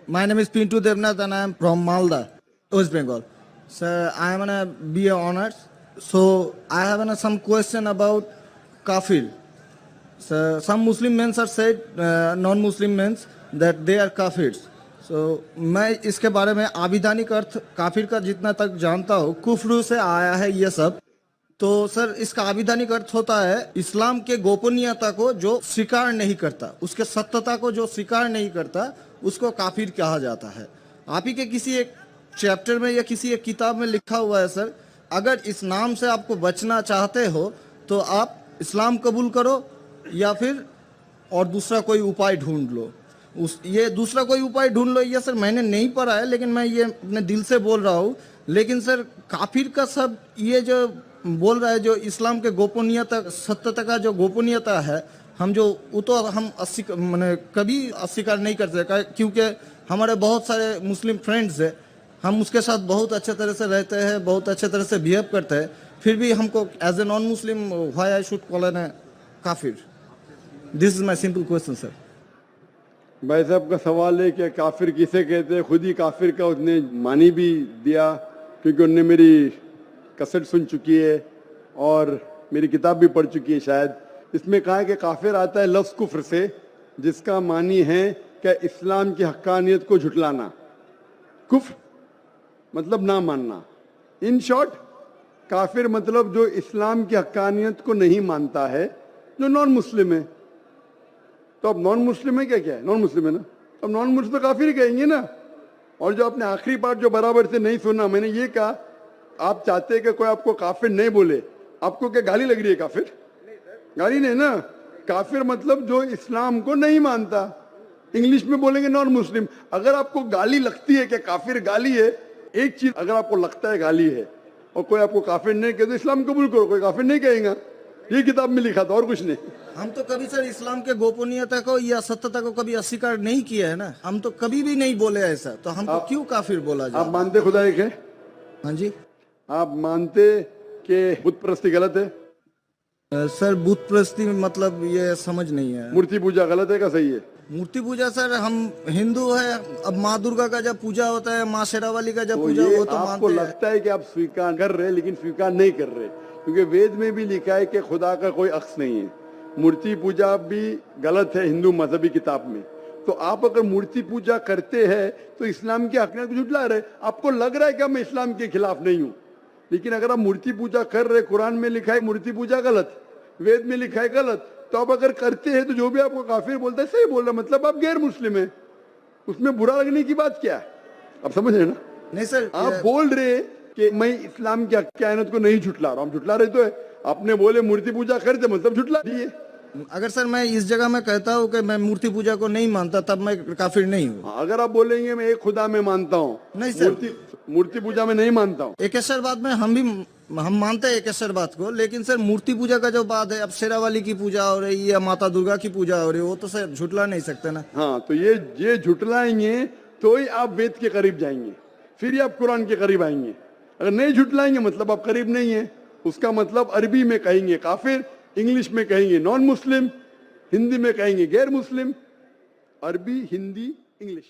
My name is Pintu Devnath and I am from Malda, West Bengal. Sir, I am a BA honors. So I have some question about kafir. So some Muslim men are said, non-Muslim men, that they are kafirs. So मैं इसके बारे में आविधानिक अर्थ काफिर का जितना तक जानता हूँ, कुफ्र से आया है ये सब। तो सर इसका आविधानिक अर्थ होता है इस्लाम के गोपनीयता को जो स्वीकार नहीं करता, उसके सत्यता को जो स्वीकार नहीं करता, उसको काफिर कहा जाता है। आप ही के किसी एक चैप्टर में या किसी एक किताब में लिखा हुआ है सर, अगर इस नाम से आपको बचना चाहते हो तो आप इस्लाम कबूल करो या फिर और दूसरा कोई उपाय ढूंढ लो। ये दूसरा कोई उपाय ढूंढ लो, ये सर मैंने नहीं पढ़ा है, लेकिन मैं ये अपने दिल से बोल रहा हूँ। लेकिन सर काफिर का सब ये जो बोल रहा है, जो इस्लाम के गोपनीयता सत्यता का जो गोपनीयता है, हम जो वो तो हम मैंने कभी अस्वीकार नहीं कर सकते, क्योंकि हमारे बहुत सारे मुस्लिम फ्रेंड्स हैं, हम उसके साथ बहुत अच्छे तरह से रहते हैं, बहुत अच्छे तरह से बिहेव करते हैं, फिर भी हमको as a non Muslim why I should call an काफिर? This is my simple question sir. भाई साहब का सवाल है कि काफिर किसे कहते हैं। खुद ही काफिर का उसने मानी भी दिया, क्योंकि उनने मेरी कसट सुन चुकी है और मेरी किताब भी पढ़ चुकी है शायद। इसमें कहा है कि काफिर आता है लफ्ज़ कुफ्र से, जिसका मानी है कि इस्लाम की हक्कानियत को झुटलाना। कुफ्र मतलब ना मानना। इन शॉर्ट काफिर मतलब जो इस्लाम की हक्कानियत को नहीं मानता है, जो नॉन मुस्लिम है। तो अब नॉन मुस्लिम है क्या है? नॉन मुस्लिम है ना, अब नॉन मुस्लिम तो काफिर ही कहेंगे ना। और जो आपने आखिरी पार्ट जो बराबर से नहीं सुना, मैंने ये कहा आप चाहते हैं कि कोई आपको काफिर नहीं बोले, आपको क्या गाली लग रही है? काफिर गाली नहीं ना। काफिर मतलब जो इस्लाम को नहीं मानता। इंग्लिश में बोलेंगे नॉन मुस्लिम। अगर आपको गाली लगती है कि काफिर गाली है, एक चीज अगर आपको लगता है गाली है और कोई आपको काफिर नहीं कहे तो इस्लाम कबूल करो, कोई काफिर नहीं कहेगा। ये किताब में लिखा था और कुछ नहीं। हम तो कभी सर इस्लाम के गोपनीयता को या सत्यता को कभी अस्वीकार नहीं किया है ना, हम तो कभी भी नहीं बोले ऐसा, तो हमको क्यों काफिर बोला जाए? आप मानते खुदा एक है? हाँ जी। आप मानते कि बुत परस्ती गलत है? सर बुत परस्ती मतलब ये समझ नहीं है। मूर्ति पूजा गलत है का सही है? मूर्ति पूजा सर हम हिंदू है, अब माँ दुर्गा का जब पूजा होता है, माँ शेरावाली का जब तो पूजा ये हो तो आपको मानते लगता है कि आप स्वीकार कर रहे हैं, लेकिन स्वीकार नहीं कर रहे, क्योंकि वेद में भी लिखा है कि खुदा का कोई अक्स नहीं है। मूर्ति पूजा भी गलत है हिंदू मजहबी किताब में। तो आप अगर मूर्ति पूजा करते हैं तो इस्लाम की हकीकत को झुठला रहे। आपको लग रहा है कि मैं इस्लाम के खिलाफ नहीं हूं, लेकिन अगर आप मूर्ति पूजा कर रहे, कुरान में लिखा है मूर्ति पूजा गलत, वेद में लिखा है गलत, तो आप अगर करते हैं तो जो भी आपको काफिर बोलता है सही बोल रहा, मतलब आप गैर मुस्लिम है। उसमें बुरा लगने की बात क्या है? आप समझ रहे ना? नहीं सर, आप बोल रहे कि मैं इस्लाम की कायनात को नहीं झुटला रहा हूं। झुटला रहे तो है। आपने बोले मूर्ति पूजा करते, मतलब झुटला दिए। अगर सर मैं इस जगह में कहता हूँ कि मैं मूर्ति पूजा को नहीं मानता, तब मैं काफिर नहीं हूँ। अगर आप बोलेंगे मैं एक खुदा में मानता हूँ, नहीं सर, मूर्ति पूजा में नहीं मानता हूँ। एकेश्वरवाद में हम मानते हैं एकेश्वरवाद को, लेकिन सर मूर्ति पूजा का जो बात है, अब शेरावाली की पूजा हो रही है या माता दुर्गा की पूजा हो रही है, वो तो सर झुटला नहीं सकते ना। हाँ, तो ये झुटलाएंगे तो ही आप वेद के करीब जाएंगे, फिर ही आप कुरान के करीब आएंगे। अगर नहीं झुटलाएंगे मतलब आप करीब नहीं है। उसका मतलब अरबी में कहेंगे काफिर, इंग्लिश में कहेंगे नॉन मुस्लिम, हिंदी में कहेंगे गैर मुस्लिम। अरबी, हिंदी, इंग्लिश।